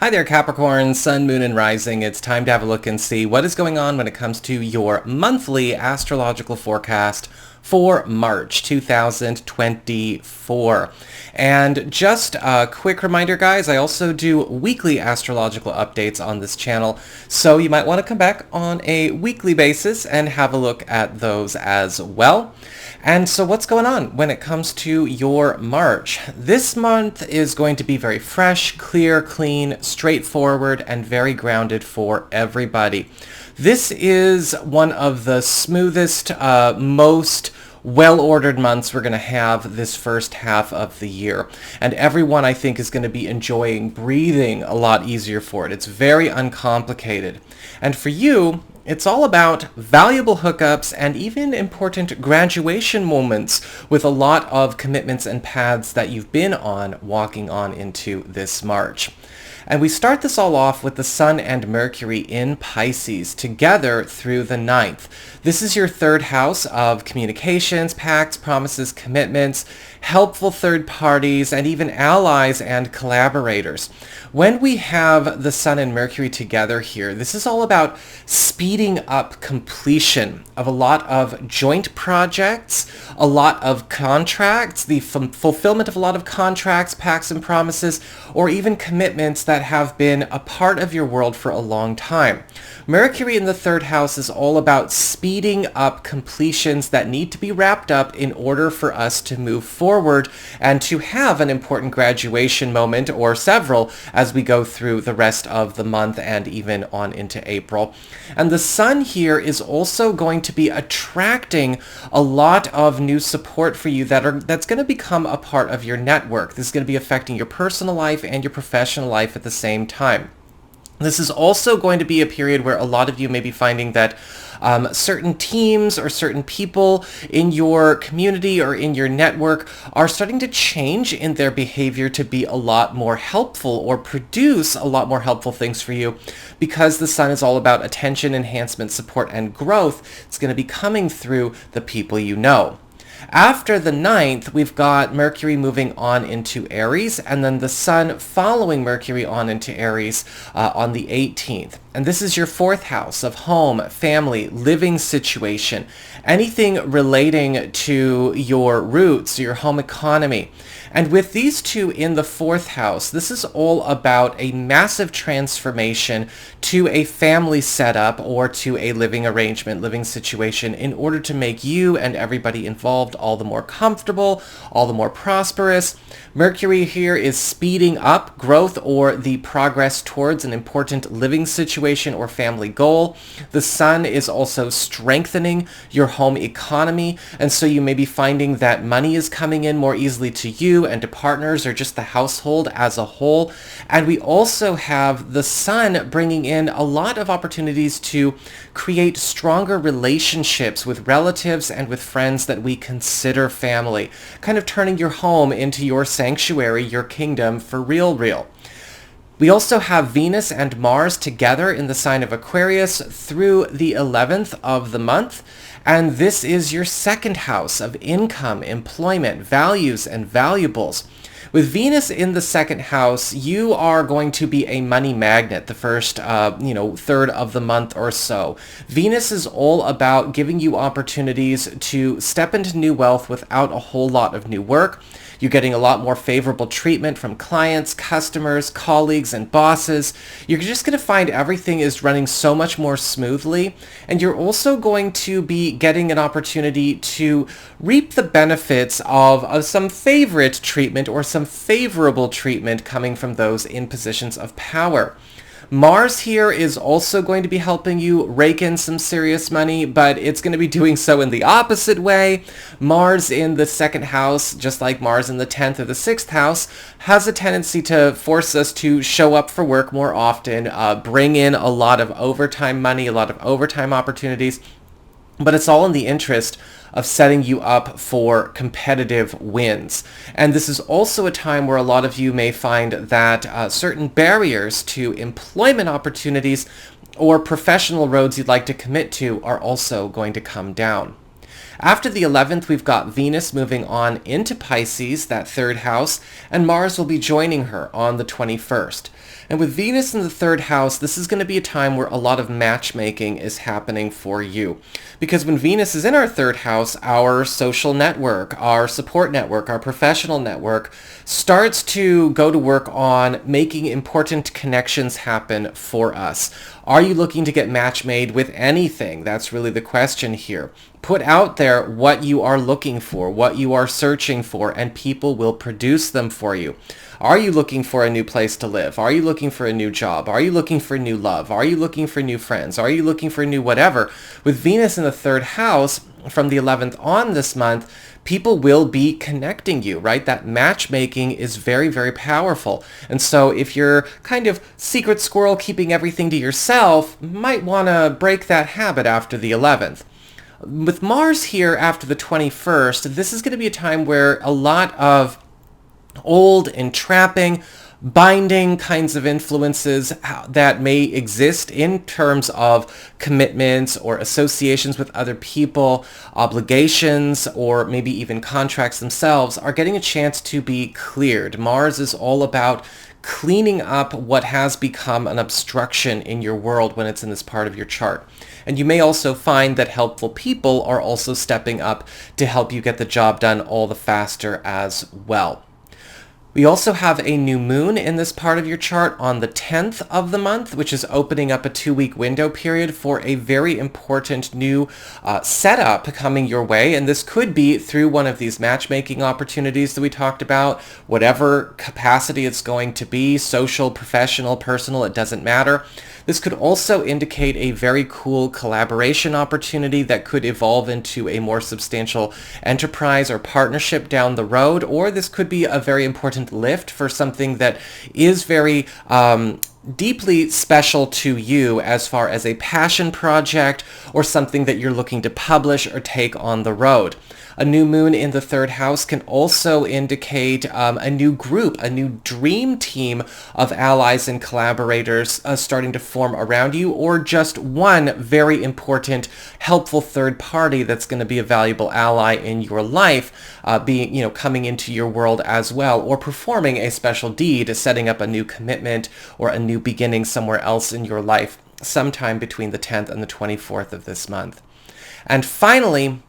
Hi there, Capricorn, Sun, Moon, and Rising. It's time to have a look and see what is going on when it comes to your monthly astrological forecast for March 2024. And just a quick reminder, guys, I also do weekly astrological updates on this channel, so you might want to come back on a weekly basis and have a look at those as well. And so what's going on when it comes to your March? This month is going to be very fresh, clear, clean, straightforward, and very grounded for everybody. This is one of the smoothest, most well-ordered months we're going to have this first half of the year. And everyone, I think, is going to be enjoying breathing a lot easier for it. It's very uncomplicated. And for you, it's all about valuable hookups and even important graduation moments with a lot of commitments and paths that you've been on walking on into this March. And we start this all off with the Sun and Mercury in Pisces together through the 9th. This is your third house of communications, pacts, promises, commitments, helpful third parties, and even allies and collaborators. When we have the Sun and Mercury together here, this is all about speeding up completion of a lot of joint projects, a lot of contracts, the fulfillment of a lot of contracts, pacts, and promises, or even commitments that have been a part of your world for a long time. Mercury in the third house is all about speeding up completions that need to be wrapped up in order for us to move forward and to have an important graduation moment or several as we go through the rest of the month and even on into April. And the Sun here is also going to be attracting a lot of new support for you that's going to become a part of your network. This is going to be affecting your personal life and your professional life at the same time. This is also going to be a period where a lot of you may be finding that certain teams or certain people in your community or in your network are starting to change in their behavior to be a lot more helpful or produce a lot more helpful things for you, because the Sun is all about attention, enhancement, support, and growth. It's going to be coming through the people you know. After the 9th, we've got Mercury moving on into Aries, and then the Sun following Mercury on into Aries on the 18th. And this is your fourth house of home, family, living situation, anything relating to your roots, your home economy. And with these two in the fourth house, this is all about a massive transformation to a family setup or to a living arrangement, living situation, in order to make you and everybody involved all the more comfortable, all the more prosperous. Mercury here is speeding up growth or the progress towards an important living situation or family goal. The Sun is also strengthening your home economy, and so you may be finding that money is coming in more easily to you and to partners or just the household as a whole. And we also have the Sun bringing in a lot of opportunities to create stronger relationships with relatives and with friends that we consider family, kind of turning your home into your sanctuary, your kingdom for real. We also have Venus and Mars together in the sign of Aquarius through the 11th of the month. And this is your second house of income, employment, values, and valuables. With Venus in the second house, you are going to be a money magnet the first, third of the month or so. Venus is all about giving you opportunities to step into new wealth without a whole lot of new work. You're getting a lot more favorable treatment from clients, customers, colleagues, and bosses. You're just going to find everything is running so much more smoothly. And you're also going to be getting an opportunity to reap the benefits of some favorite treatment or some favorable treatment coming from those in positions of power. Mars here is also going to be helping you rake in some serious money, but it's going to be doing so in the opposite way. Mars in the second house, just like Mars in the 10th or the 6th house, has a tendency to force us to show up for work more often, bring in a lot of overtime money, a lot of overtime opportunities, but it's all in the interest of setting you up for competitive wins. And this is also a time where a lot of you may find that certain barriers to employment opportunities or professional roads you'd like to commit to are also going to come down. After the 11th, we've got Venus moving on into Pisces, that third house, and Mars will be joining her on the 21st. And with Venus in the third house, this is going to be a time where a lot of matchmaking is happening for you. Because when Venus is in our third house, our social network, our support network, our professional network starts to go to work on making important connections happen for us. Are you looking to get match made with anything? That's really the question here. Put out there what you are looking for, what you are searching for, and people will produce them for you. Are you looking for a new place to live? Are you looking for a new job? Are you looking for new love? Are you looking for new friends? Are you looking for new whatever? With Venus in the third house from the 11th on this month, people will be connecting you, right? That matchmaking is very, very powerful. And so if you're kind of secret squirrel keeping everything to yourself, might want to break that habit after the 11th. With Mars here after the 21st, this is going to be a time where a lot of old, entrapping, binding kinds of influences that may exist in terms of commitments or associations with other people, obligations, or maybe even contracts themselves are getting a chance to be cleared. Mars is all about cleaning up what has become an obstruction in your world when it's in this part of your chart. And you may also find that helpful people are also stepping up to help you get the job done all the faster as well. We also have a new moon in this part of your chart on the 10th of the month, which is opening up a 2-week window period for a very important new setup coming your way. And this could be through one of these matchmaking opportunities that we talked about, whatever capacity it's going to be, social, professional, personal, it doesn't matter. This could also indicate a very cool collaboration opportunity that could evolve into a more substantial enterprise or partnership down the road, or this could be a very important lift for something that is very deeply special to you as far as a passion project or something that you're looking to publish or take on the road. A new moon in the third house can also indicate a new group, a new dream team of allies and collaborators starting to form around you, or just one very important, helpful third party that's going to be a valuable ally in your life, coming into your world as well, or performing a special deed, setting up a new commitment or a new beginning somewhere else in your life sometime between the 10th and the 24th of this month. And finally,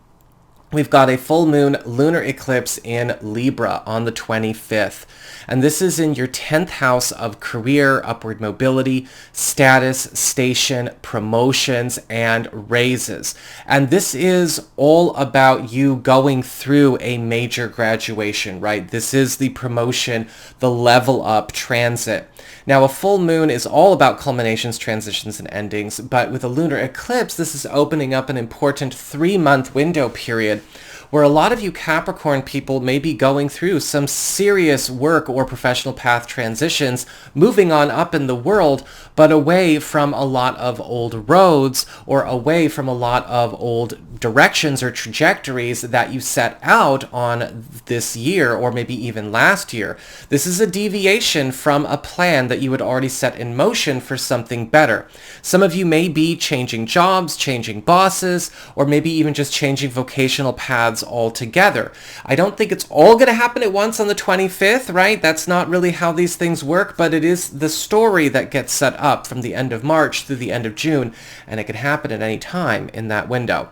we've got a full moon lunar eclipse in Libra on the 25th. And this is in your 10th house of career, upward mobility, status, station, promotions, and raises. And this is all about you going through a major graduation, right? This is the promotion, the level up transit. Now, a full moon is all about culminations, transitions, and endings, but with a lunar eclipse, this is opening up an important 3-month window period where a lot of you Capricorn people may be going through some serious work or professional path transitions, moving on up in the world, but away from a lot of old roads or away from a lot of old directions or trajectories that you set out on this year or maybe even last year. This is a deviation from a plan that you had already set in motion for something better. Some of you may be changing jobs, changing bosses, or maybe even just changing vocational paths altogether. I don't think it's all going to happen at once on the 25th, right? That's not really how these things work, but it is the story that gets set up from the end of March through the end of June, and it can happen at any time in that window.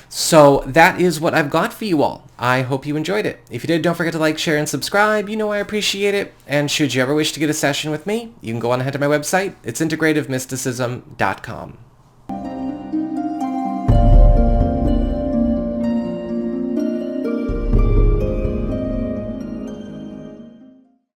So that is what I've got for you all. I hope you enjoyed it. If you did, don't forget to like, share, and subscribe. You know I appreciate it. And should you ever wish to get a session with me, you can go on ahead to my website. It's integrativemysticism.com.